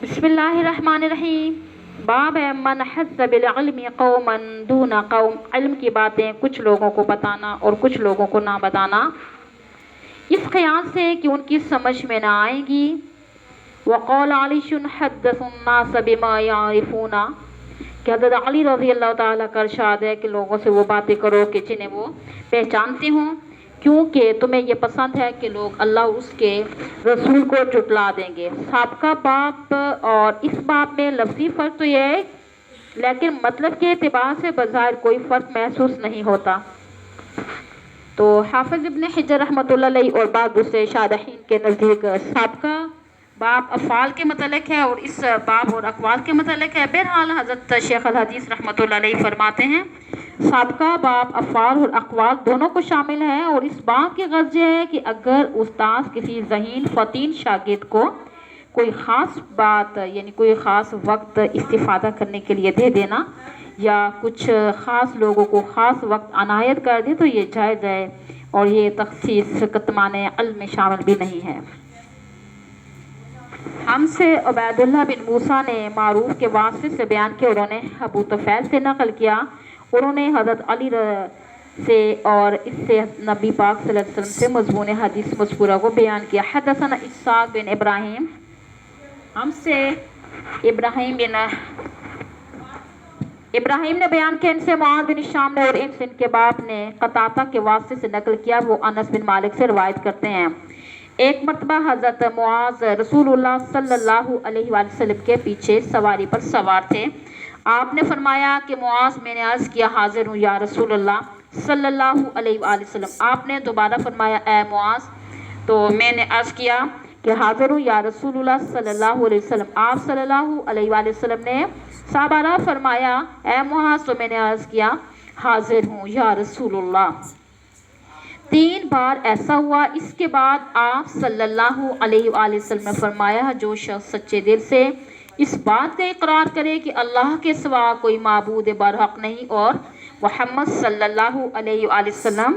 بسم اللہ الرحمن الرحیم۔ باب ہے من حز بالعلم قوما دون قوم، علم کی باتیں کچھ لوگوں کو بتانا اور کچھ لوگوں کو نہ بتانا، اس خیال سے کہ ان کی سمجھ میں نہ آئیں گی۔ وقال علی حدث الناس بما يعرفون، کہ حضرت علی رضی اللہ تعالیٰ کا ارشاد ہے کہ لوگوں سے وہ باتیں کرو کہ جنہیں وہ پہچانتے ہوں، کیونکہ تمہیں یہ پسند ہے کہ لوگ اللہ اور اس کے رسول کو جھٹلا دیں گے۔ سابقہ باب اور اس باب میں لفظی فرق تو یہ ہے، لیکن مطلب کے اعتبار سے بظاہر کوئی فرق محسوس نہیں ہوتا۔ تو حافظ ابن حجر رحمۃ اللہ علیہ اور بعض دوسرے شارحین کے نزدیک سابقہ باب افعال کے متعلق ہے اور اس باب اور اقوال کے متعلق ہے۔ بہرحال حضرت شیخ الحدیث رحمۃ اللہ علیہ فرماتے ہیں سابقہ باب افعال اور اقوال دونوں کو شامل ہے، اور اس باب کی غرض یہ ہے کہ اگر استاد کسی ذہین فطین شاگرد کو کوئی خاص بات یعنی کوئی خاص وقت استفادہ کرنے کے لیے دے دینا یا کچھ خاص لوگوں کو خاص وقت عنایت کر دے تو یہ جائز ہے، اور یہ تخصیص کتمان علم میں شامل بھی نہیں ہے۔ ہم سے عبید اللہ بن موسیٰ نے معروف کے واسطے سے بیان کیا، انہوں نے ابو طفیل سے نقل کیا، انہوں نے حضرت علی سے اور اس سے نبی پاک صلی اللہ علیہ وسلم سے مضمون حدیث مذکورہ کو بیان کیا۔ حدثنا اسحاق بن ابراہیم، ہم سے ابراہیم نے بیان کیا، ان سے معاذ بن شام نے اور ان سے ان کے باپ نے قطادہ کے واسطے سے نقل کیا، وہ انس بن مالک سے روایت کرتے ہیں۔ ایک مرتبہ حضرت معاذ رسول اللہ صلی اللہ علیہ وآلہ وسلم کے پیچھے سواری پر سوار تھے۔ آپ نے فرمایا کہ معاذ، میں نے عرض کیا حاضر ہوں یا رسول اللہ صلی اللہ علیہ وآلہ وسلم۔ آپ نے دوبارہ فرمایا اے معاذ، تو میں نے عرض کیا کہ حاضر ہوں یا رسول اللہ صلی اللہ علیہ وسلم۔ آپ صلی اللہ علیہ وآلہ وسلم نے سابارہ فرمایا اے معاذ، تو میں نے عرض کیا حاضر ہوں یا رسول اللہ۔ 3 بار ایسا ہوا۔ اس کے بعد آپ صلی اللہ علیہ وآلہ وسلم نے فرمایا جو شخص سچے دل سے اس بات کا اقرار کرے کہ اللہ کے سوا کوئی معبود برحق نہیں اور محمد صلی اللہ علیہ وآلہ وسلم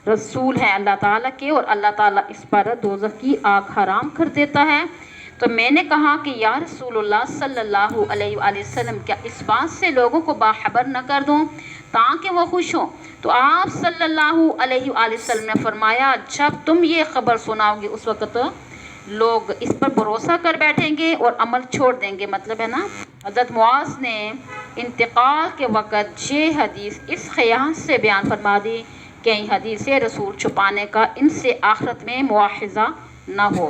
رسول ہے اللہ تعالیٰ کے، اور اللہ تعالیٰ اس پر دوزخ کی آگ حرام کر دیتا ہے، تو میں نے کہا کہ یا رسول اللہ صلی اللہ علیہ وآلہ وسلم، کیا اس بات سے لوگوں کو باخبر نہ کر دوں تاکہ وہ خوش ہوں؟ تو آپ صلی اللہ علیہ وآلہ وسلم نے فرمایا جب تم یہ خبر سناؤ گے اس وقت لوگ اس پر بھروسہ کر بیٹھیں گے اور عمل چھوڑ دیں گے۔ مطلب ہے نا، حضرت معاذ نے انتقال کے وقت یہ حدیث اس خیال سے بیان فرما دی کہ حدیث رسول چھپانے کا ان سے آخرت میں مواخذہ نہ ہو۔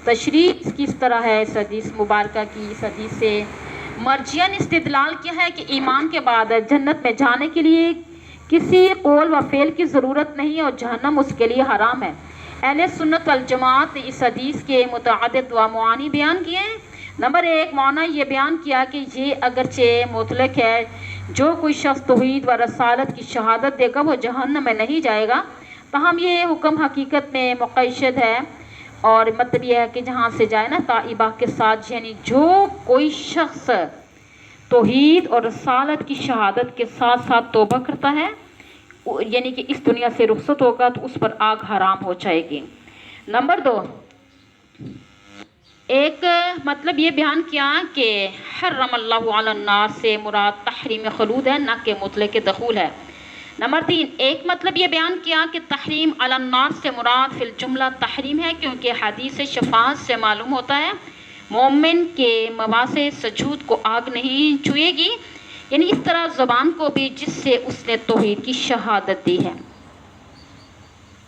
تشریح اس کی اس طرح ہے، اس حدیث مبارکہ کی، اس حدیث سے مرجئاً استدلال کیا ہے کہ ایمان کے بعد جنت میں جانے کے لیے کسی قول و فعل کی ضرورت نہیں اور جہنم اس کے لیے حرام ہے۔ اہل سنت والجماعت نے اس حدیث کے متعدد و معانی بیان کیے ہیں۔ نمبر 1 معنی یہ بیان کیا کہ یہ اگرچہ مطلق ہے، جو کوئی شخص توحید و رسالت کی شہادت دے گا وہ جہنم میں نہیں جائے گا، تاہم یہ حکم حقیقت میں مقید ہے، اور مطلب یہ ہے کہ جہاں سے جائے نا تائبہ کے ساتھ، یعنی جو کوئی شخص توحید اور رسالت کی شہادت کے ساتھ ساتھ توبہ کرتا ہے، یعنی کہ اس دنیا سے رخصت ہوگا تو اس پر آگ حرام ہو جائے گی۔ نمبر 2 ایک مطلب یہ بیان کیا کہ حرم اللہ علی النار سے مراد تحریم خلود ہے، نہ کہ مطلق دخول ہے۔ نمبر 3 ایک مطلب یہ بیان کیا کہ تحریم علی النار سے مراد فی الجملہ تحریم ہے، کیونکہ حدیث شفاعت سے معلوم ہوتا ہے مومن کے مواضع سجود کو آگ نہیں چھوئے گی، یعنی اس طرح زبان کو بھی جس سے اس نے توحید کی شہادت دی ہے۔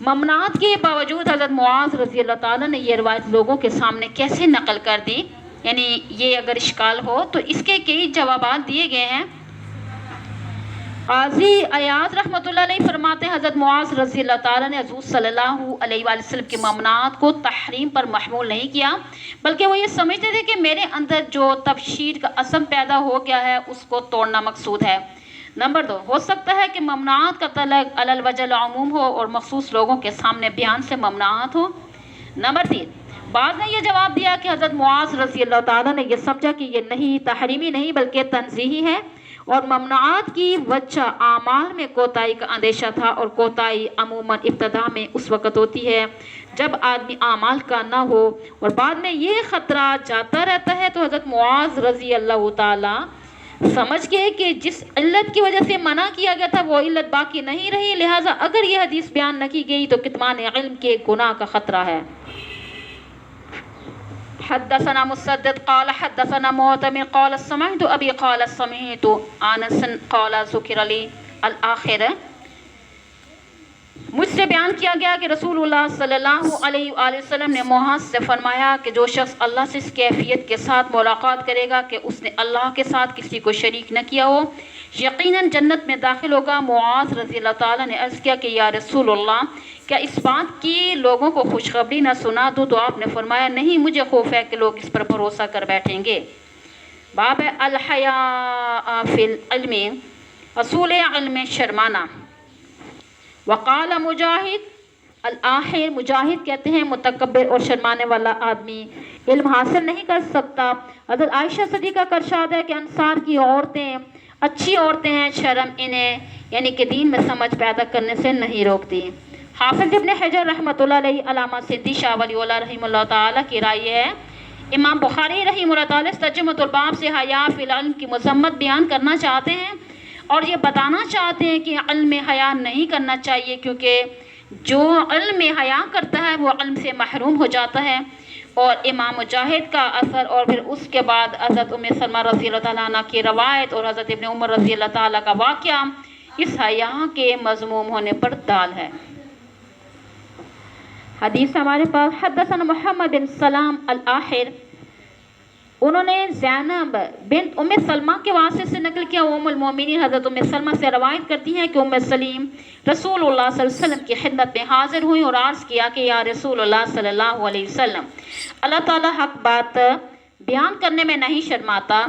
ممنوعات کے باوجود حضرت معاذ رضی اللہ تعالیٰ نے یہ روایت لوگوں کے سامنے کیسے نقل کر دی، یعنی یہ اگر اشکال ہو تو اس کے کئی جوابات دیے گئے ہیں۔ قاضی عیاض رحمۃ اللہ علیہ فرماتے ہیں حضرت معاذ رضی اللہ تعالیٰ نے حضور صلی اللہ علیہ وآلہ وسلم کی ممنوعات کو تحریم پر محمول نہیں کیا، بلکہ وہ یہ سمجھتے تھے کہ میرے اندر جو تبشیر کا عزم پیدا ہو گیا ہے اس کو توڑنا مقصود ہے۔ نمبر 2 ہو سکتا ہے کہ ممنوعات کا تعلق علی الوجہ العموم ہو اور مخصوص لوگوں کے سامنے بیان سے ممنوعات ہو۔ نمبر 3 بعض نے یہ جواب دیا کہ حضرت معاذ رضی اللہ تعالیٰ نے یہ سمجھا کہ یہ نہیں تحریمی نہیں بلکہ تنزیہی ہے، اور ممنوعات کی وجہ اعمال میں کوتاہی کا اندیشہ تھا، اور کوتاہی عموماً ابتدا میں اس وقت ہوتی ہے جب آدمی اعمال کا نہ ہو اور بعد میں یہ خطرہ جاتا رہتا ہے، تو حضرت معاذ رضی اللہ تعالی سمجھ گئے کہ جس علت کی وجہ سے منع کیا گیا تھا وہ علت باقی نہیں رہی، لہٰذا اگر یہ حدیث بیان نہ کی گئی تو کتمان علم کے گناہ کا خطرہ ہے۔ حدثنا مسدد قال حدثنا معتمر قال سمعت ابي قال سمعت انس قال ذكر لي الاخر، مجھ سے بیان کیا گیا کہ رسول اللہ صلی اللہ علیہ وآلہ وسلم نے معاذ سے فرمایا کہ جو شخص اللہ سے اس کیفیت کے ساتھ ملاقات کرے گا کہ اس نے اللہ کے ساتھ کسی کو شریک نہ کیا ہو، یقیناً جنت میں داخل ہوگا۔ معاذ رضی اللہ تعالیٰ نے عرض کیا کہ یا رسول اللہ، کیا اس بات کی لوگوں کو خوشخبری نہ سنا دوں؟ تو آپ نے فرمایا نہیں، مجھے خوف ہے کہ لوگ اس پر بھروسہ کر بیٹھیں گے۔ باب الحیاء فی العلم، اصول علم میں شرمانا۔ وقال مجاہد الآخر، مجاہد کہتے ہیں متکبر اور شرمانے والا آدمی علم حاصل نہیں کر سکتا۔ حضرت عائشہ صدیقہ کا ارشاد ہے کہ انصار کی عورتیں اچھی عورتیں ہیں، شرم انہیں یعنی کہ دین میں سمجھ پیدا کرنے سے نہیں روکتی۔ حافظ ابن حجر رحمۃ اللہ علیہ، علامہ سدی شاہ ولی اللہ رحمہ اللہ تعالیٰ کی رائے ہے، امام بخاری رحمہ اللہ تعالیٰ اس ترجمۃ الباب سے حیا فی العلم کی مذمت بیان کرنا چاہتے ہیں اور یہ بتانا چاہتے ہیں کہ علم حیا نہیں کرنا چاہیے، کیونکہ جو علم حیا کرتا ہے وہ علم سے محروم ہو جاتا ہے۔ اور امام مجاہد کا اثر اور پھر اس کے بعد حضرت ام سلمہ رضی اللہ تعالیٰ عنہ کی روایت اور حضرت ابن عمر رضی اللہ تعالیٰ کا واقعہ اس حیا کے مذموم ہونے پر دال ہے۔ حدیث ہمارے پاس حدثنا محمد بن سلام الآخر، انہوں نے زینب بنت ام سلمہ کے واسطے سے نقل کیا، ام المومنین حضرت ام سلمہ سے روایت کرتی ہیں کہ ام سلیم رسول اللہ صلی اللہ علیہ وسلم کی خدمت میں حاضر ہوئی اور عرض کیا کہ یا رسول اللہ صلی اللہ علیہ وسلم، اللہ تعالیٰ حق بات بیان کرنے میں نہیں شرماتا،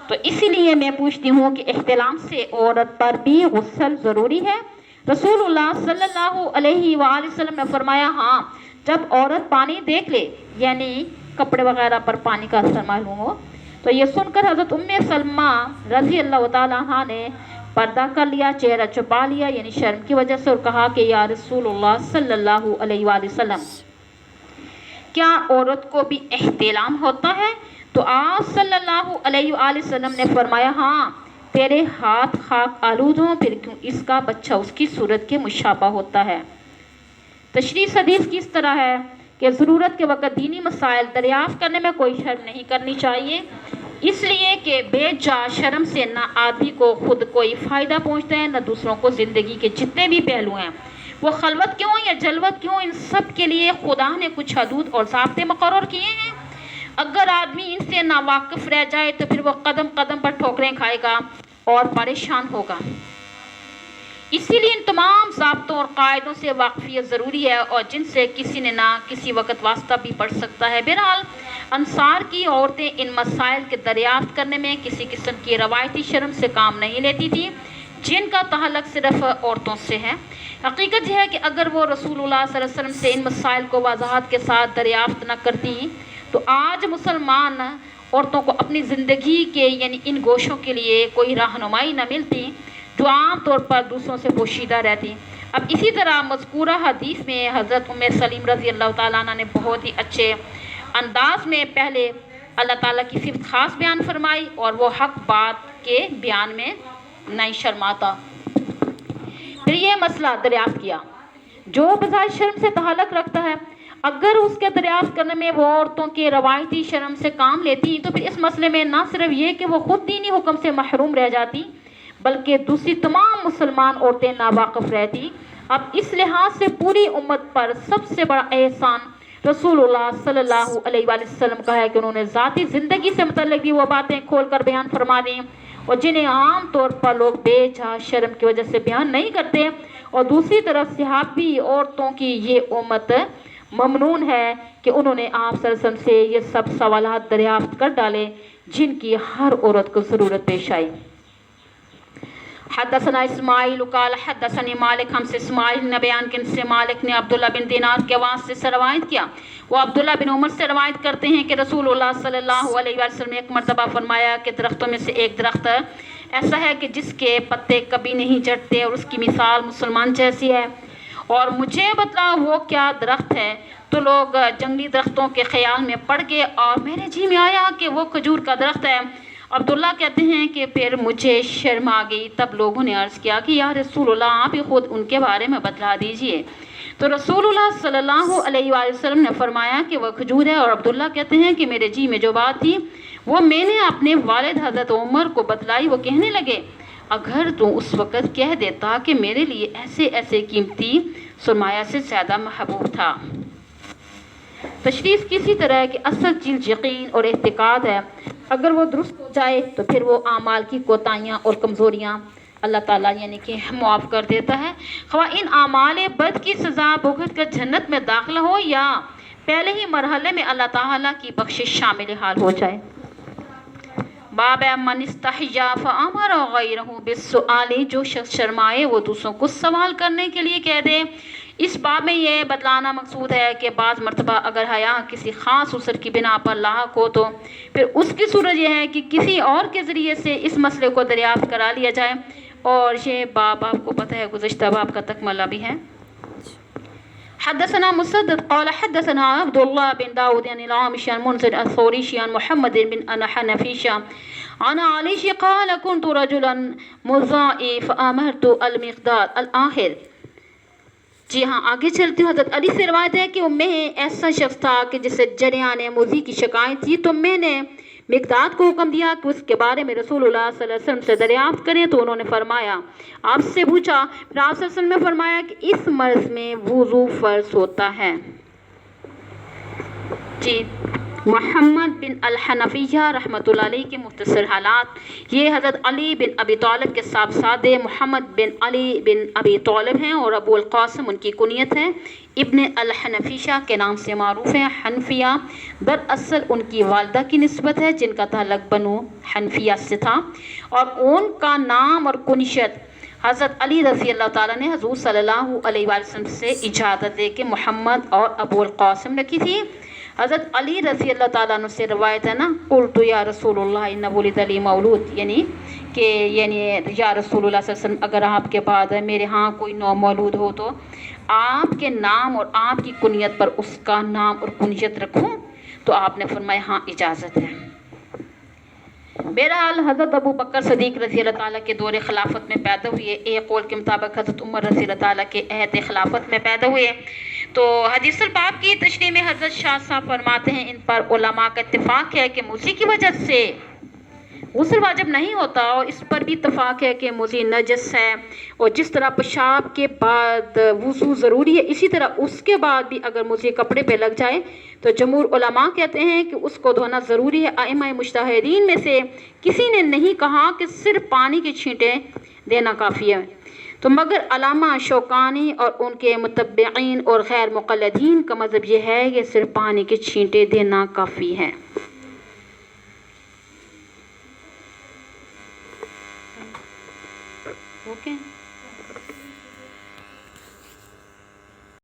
تو اسی لیے میں پوچھتی ہوں کہ احتلام سے عورت پر بھی غسل ضروری ہے؟ رسول اللہ صلی اللہ علیہ وآلہ وسلم نے فرمایا ہاں، جب عورت پانی دیکھ لے یعنی کپڑے وغیرہ پر پانی کا اثر معلوم ہو۔ تو یہ سن کر حضرت ام سلمہ رضی اللہ تعالیٰ عنہ نے پردہ کر لیا، چہرہ چھپا لیا یعنی شرم کی وجہ سے، اور کہا کہ یا رسول اللہ صلی اللہ علیہ وآلہ وسلم، کیا عورت کو بھی احتلام ہوتا ہے؟ تو آپ صلی اللہ علیہ وآلہ وسلم نے فرمایا ہاں، تیرے ہاتھ خاک آلود ہوں، پھر کیوں اس کا بچہ اس کی صورت کے مشابہ ہوتا ہے۔ تشریح حدیث کی اس طرح ہے کہ ضرورت کے وقت دینی مسائل دریافت کرنے میں کوئی شرم نہیں کرنی چاہیے، اس لیے کہ بے جا شرم سے نہ آدمی کو خود کوئی فائدہ پہنچتا ہے نہ دوسروں کو۔ زندگی کے جتنے بھی پہلو ہیں وہ خلوت کیوں یا جلوت کیوں، ان سب کے لیے خدا نے کچھ حدود اور ضابطے مقرر کیے ہیں۔ اگر آدمی ان سے ناواقف رہ جائے تو پھر وہ قدم قدم پر ٹھوکریں کھائے گا اور پریشان ہوگا۔ اسی لیے ان تمام ضابطوں اور قاعدوں سے واقفیت ضروری ہے، اور جن سے کسی نے نہ کسی وقت واسطہ بھی پڑ سکتا ہے۔ بہرحال انصار کی عورتیں ان مسائل کے دریافت کرنے میں کسی قسم کی روایتی شرم سے کام نہیں لیتی تھیں جن کا تعلق صرف عورتوں سے ہے۔ حقیقت یہ ہے کہ اگر وہ رسول اللہ صلی اللہ علیہ وسلم سے ان مسائل کو وضاحت کے ساتھ دریافت نہ کرتی تو آج مسلمان عورتوں کو اپنی زندگی کے یعنی ان گوشوں کے لیے کوئی رہنمائی نہ ملتی جو عام طور پر دوسروں سے پوشیدہ رہتی۔ اب اسی طرح مذکورہ حدیث میں حضرت ام سلیم رضی اللہ تعالیٰ عنہ نے بہت ہی اچھے انداز میں پہلے اللہ تعالیٰ کی صفت خاص بیان فرمائی اور وہ حق بات کے بیان میں نہیں شرماتا۔ پھر یہ مسئلہ دریافت کیا جو بظاہر شرم سے تعلق رکھتا ہے، اگر اس کے دریافت کرنے میں وہ عورتوں کے روایتی شرم سے کام لیتی تو پھر اس مسئلے میں نہ صرف یہ کہ وہ خود دینی حکم سے محروم رہ جاتی بلکہ دوسری تمام مسلمان عورتیں ناواقف رہتی۔ اب اس لحاظ سے پوری امت پر سب سے بڑا احسان رسول اللہ صلی اللہ علیہ وآلہ وسلم کا ہے کہ انہوں نے ذاتی زندگی سے متعلق بھی وہ باتیں کھول کر بیان فرما دیں اور جنہیں عام طور پر لوگ بے جا شرم کی وجہ سے بیان نہیں کرتے، اور دوسری طرف صحابی عورتوں کی یہ امت ممنون ہے کہ انہوں نے آپ صلی اللہ علیہ وسلم سے یہ سب سوالات دریافت کر ڈالے جن کی ہر عورت کو ضرورت پیش آئی۔ حدثنا اسماعیل قال حدثني مالک، ہم سے اسماعیل نے بیان کہ ان سے مالک نے عبداللہ بن دینار کے واسطے سے روایت کیا، وہ عبداللہ بن عمر سے روایت کرتے ہیں کہ رسول اللہ صلی اللہ علیہ وسلم نے ایک مرتبہ فرمایا کہ درختوں میں سے ایک درخت ایسا ہے کہ جس کے پتے کبھی نہیں جھڑتے اور اس کی مثال مسلمان جیسی ہے، اور مجھے بتلا وہ کیا درخت ہے۔ تو لوگ جنگلی درختوں کے خیال میں پڑ گئے اور میرے جی میں آیا کہ وہ کھجور کا درخت ہے۔ عبداللہ کہتے ہیں کہ پھر مجھے شرم آ گئی، تب لوگوں نے عرض کیا کہ یا رسول اللہ آپ ہی خود ان کے بارے میں بتلا دیجئے۔ تو رسول اللہ صلی اللہ علیہ وآلہ وسلم نے فرمایا کہ وہ کھجور ہے، اور عبداللہ کہتے ہیں کہ میرے جی میں جو بات تھی وہ میں نے اپنے والد حضرت عمر کو بتلائی۔ وہ کہنے لگے اگر تو اس وقت کہہ دیتا کہ میرے لیے ایسے ایسے قیمتی سرمایہ سے زیادہ محبوب تھا۔ تشریف کسی طرح کی اصل چیز یقین اور اعتقاد ہے، اگر وہ درست ہو جائے تو پھر وہ اعمال کی کوتاہیاں اور کمزوریاں اللہ تعالیٰ یعنی کہ معاف کر دیتا ہے، خواہ ان اعمال بد کی سزا بھگت کر جنت میں داخل ہو یا پہلے ہی مرحلے میں اللہ تعالیٰ کی بخشش شامل حال ہو جائے۔ باب من استحیا فامر غیرہ بالسؤال، جو شخص شرمائے وہ دوسروں کو سوال کرنے کے لیے کہہ دے۔ اس باب میں یہ بتلانا مقصود ہے کہ بعض مرتبہ اگر حیا کسی خاص عذر کی بنا پر لاحق ہو تو پھر اس کی صورت یہ ہے کہ کسی اور کے ذریعے سے اس مسئلے کو دریافت کرا لیا جائے، اور یہ باب آپ کو پتہ ہے گزشتہ باب کا تکملہ بھی ہے۔ حدثنا مسدد قال حدثنا عبد الله بن داود عن الأعمش عن منذر الثوري عن محمد بن حنفية عن علي قال كنت رجلا مزائي فأمرت المقداد الآخر۔ جی ہاں آگے چلتی ہوں۔ حضرت علی سے روایت ہے کہ میں ایسا شخص تھا کہ جسے جریان موذی کی شکایت تھی، تو میں نے مقداد کو حکم دیا کہ اس کے بارے میں رسول اللہ صلی اللہ علیہ وسلم سے دریافت کریں، تو انہوں نے فرمایا آپ سے پوچھا، پھر آپ صلی اللہ علیہ وسلم نے فرمایا کہ اس مرض میں وضو فرض ہوتا ہے۔ جی محمد بن الحنفیہ رحمۃ اللہ علیہ کے مختصر حالات، یہ حضرت علی بن ابی طالب کے صاحبزادے محمد بن علی بن ابی طالب ہیں، اور ابو القاسم ان کی کنیت ہے۔ ابن الحنفیہ کے نام سے معروف ہیں۔ حنفیہ دراصل ان کی والدہ کی نسبت ہے جن کا تعلق بنو حنفیہ سے تھا، اور ان کا نام اور کنیت حضرت علی رضی اللہ تعالیٰ نے حضور صلی اللہ علیہ وآلہ وسلم سے اجازت دے کے محمد اور ابو القاسم رکھی تھی۔ حضرت علی رضی اللہ تعالیٰ عنہ سے روایت ہے نا، قلت یا رسول اللہ ان ولد لی مولود، یعنی یا رسول اللہ صلی اللہ علیہ وسلم اگر آپ کے بعد میرے ہاں کوئی نو مولود ہو تو آپ کے نام اور آپ کی کنیت پر اس کا نام اور کنیت رکھوں؟ تو آپ نے فرمایا ہاں اجازت ہے۔ بہرحال حضرت ابو بکر صدیق رضی اللہ تعالیٰ کے دور خلافت میں پیدا ہوئے، ایک قول کے مطابق حضرت عمر رضی اللہ تعالیٰ کے عہد خلافت میں پیدا ہوئے۔ تو حدیث الباب کی تشریح میں حضرت شاہ صاحب فرماتے ہیں ان پر علماء کا اتفاق ہے کہ موذی کی وجہ سے غسل واجب نہیں ہوتا، اور اس پر بھی اتفاق ہے کہ موذی نجس ہے، اور جس طرح پیشاب کے بعد وضو ضروری ہے اسی طرح اس کے بعد بھی اگر موذی کپڑے پہ لگ جائے تو جمہور علماء کہتے ہیں کہ اس کو دھونا ضروری ہے۔ ائمہ مجتہدین میں سے کسی نے نہیں کہا کہ صرف پانی کی چھینٹیں دینا کافی ہے، تو مگر علامہ شوکانی اور ان کے متبعین اور غیر مقلدین کا مذہب یہ ہے کہ صرف پانی کی چھینٹیں دینا کافی ہے۔ اوکے